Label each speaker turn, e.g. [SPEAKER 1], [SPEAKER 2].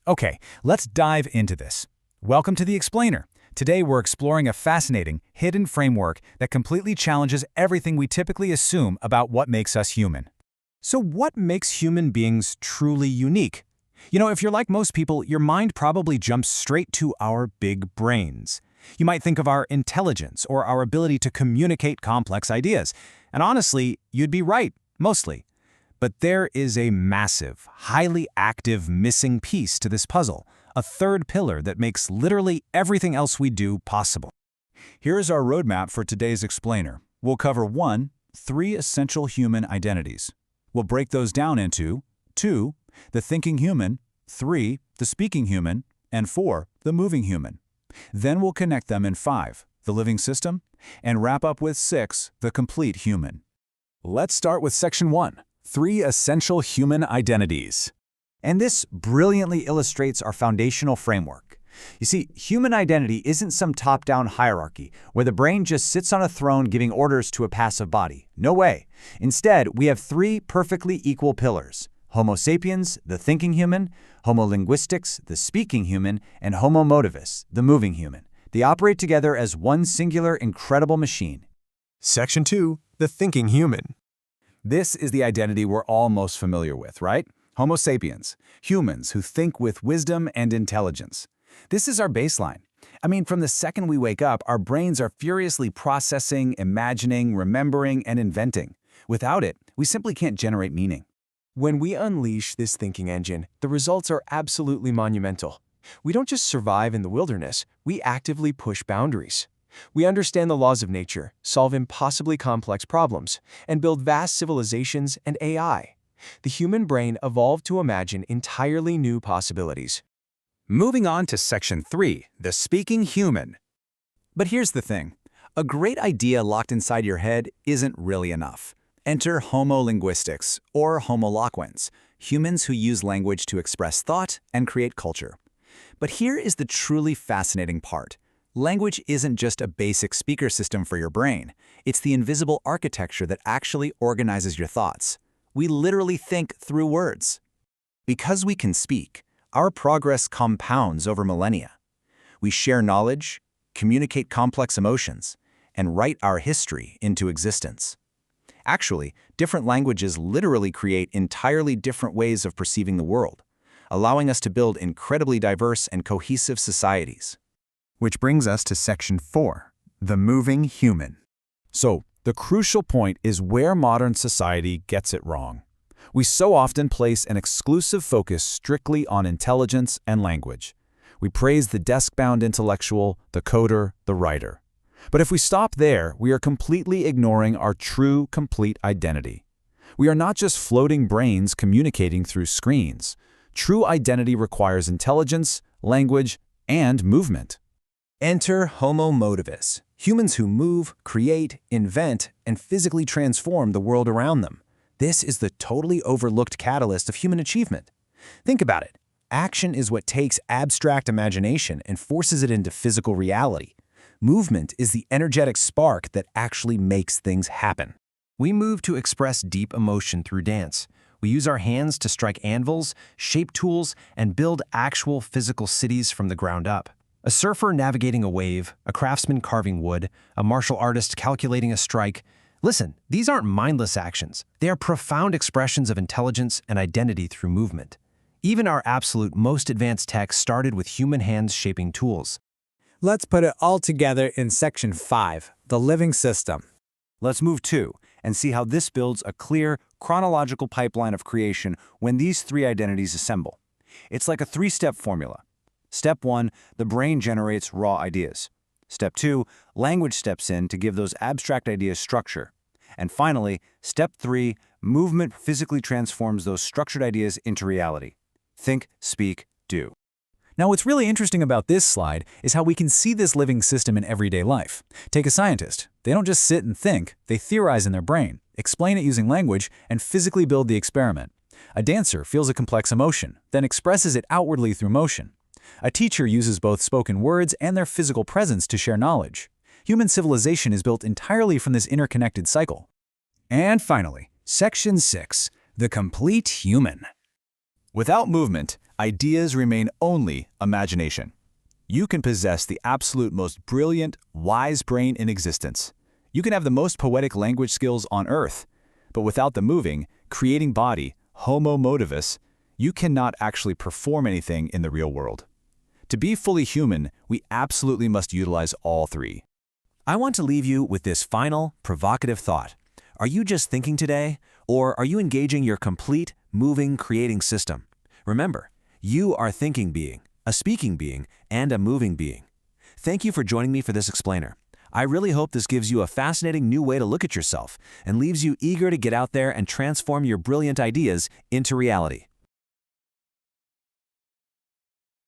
[SPEAKER 1] Okay, let's dive into this. Welcome to The Explainer. Today we're exploring a fascinating, hidden framework that completely challenges everything we typically assume about what makes us human.
[SPEAKER 2] So what makes human beings truly unique? If you're like most people, your mind probably jumps straight to our big brains. You might think of our intelligence or our ability to communicate complex ideas. And honestly, you'd be right, mostly. But there is a massive, highly active missing piece to this puzzle, a third pillar that makes literally everything else we do possible.
[SPEAKER 1] Here is our roadmap for today's Explainer. We'll cover 1. 3 essential human identities. We'll break those down into 2. The thinking human, 3. The speaking human, and 4. The moving human. Then we'll connect them in 5. The living system, and wrap up with 6. The complete human. Let's start with Section 1. 3 essential human identities.
[SPEAKER 3] And this brilliantly illustrates our foundational framework. You see, human identity isn't some top-down hierarchy where the brain just sits on a throne giving orders to a passive body. No way. Instead, we have 3 perfectly equal pillars: Homo sapiens, the thinking human; Homo linguistics, the speaking human; and Homo motivus, the moving human. They operate together as one singular, incredible machine.
[SPEAKER 2] Section 2. The thinking human.
[SPEAKER 1] This is the identity we're all most familiar with, right? Homo sapiens, humans who think with wisdom and intelligence. This is our baseline. From the second we wake up, our brains are furiously processing, imagining, remembering, and inventing. Without it, we simply can't generate meaning.
[SPEAKER 2] When we unleash this thinking engine, the results are absolutely monumental. We don't just survive in the wilderness, we actively push boundaries. We understand the laws of nature, solve impossibly complex problems, and build vast civilizations and AI. The human brain evolved to imagine entirely new possibilities.
[SPEAKER 1] Moving on to Section 3, the speaking human. But here's the thing. A great idea locked inside your head isn't really enough. Enter Homo linguistics, or Homo loquens, humans who use language to express thought and create culture. But here is the truly fascinating part. Language isn't just a basic speaker system for your brain. It's the invisible architecture that actually organizes your thoughts. We literally think through words. Because we can speak, our progress compounds over millennia. We share knowledge, communicate complex emotions, and write our history into existence. Actually, different languages literally create entirely different ways of perceiving the world, allowing us to build incredibly diverse and cohesive societies.
[SPEAKER 2] Which brings us to Section 4, the moving human.
[SPEAKER 1] So, the crucial point is where modern society gets it wrong. We so often place an exclusive focus strictly on intelligence and language. We praise the desk-bound intellectual, the coder, the writer. But if we stop there, we are completely ignoring our true, complete identity. We are not just floating brains communicating through screens. True identity requires intelligence, language, and movement.
[SPEAKER 2] Enter Homo motivus, humans who move, create, invent, and physically transform the world around them. This is the totally overlooked catalyst of human achievement. Think about it. Action is what takes abstract imagination and forces it into physical reality. Movement is the energetic spark that actually makes things happen. We move to express deep emotion through dance. We use our hands to strike anvils, shape tools, and build actual physical cities from the ground up. A surfer navigating a wave, a craftsman carving wood, a martial artist calculating a strike. Listen, these aren't mindless actions. They are profound expressions of intelligence and identity through movement. Even our absolute most advanced tech started with human hands shaping tools.
[SPEAKER 3] Let's put it all together in Section 5, the living system.
[SPEAKER 1] Let's move 2 and see how this builds a clear, chronological pipeline of creation when these 3 identities assemble. It's like a 3-step formula. Step 1, the brain generates raw ideas. Step 2, language steps in to give those abstract ideas structure. And finally, Step 3, movement physically transforms those structured ideas into reality. Think, speak, do. Now, what's really interesting about this slide is how we can see this living system in everyday life. Take a scientist. They don't just sit and think, they theorize in their brain, explain it using language, and physically build the experiment. A dancer feels a complex emotion, then expresses it outwardly through motion. A teacher uses both spoken words and their physical presence to share knowledge. Human civilization is built entirely from this interconnected cycle. And finally, Section 6, the complete human. Without movement, Ideas remain only imagination. You can possess the absolute most brilliant, wise brain in existence. You can have the most poetic language skills on Earth, but without the moving, creating body, Homo motivus, you cannot actually perform anything in the real world. To be fully human, we absolutely must utilize all three.
[SPEAKER 2] I want to leave you with this final, provocative thought. Are you just thinking today, or are you engaging your complete, moving, creating system? Remember, you are a thinking being, a speaking being, and a moving being. Thank you for joining me for this explainer. I really hope this gives you a fascinating new way to look at yourself and leaves you eager to get out there and transform your brilliant ideas into reality.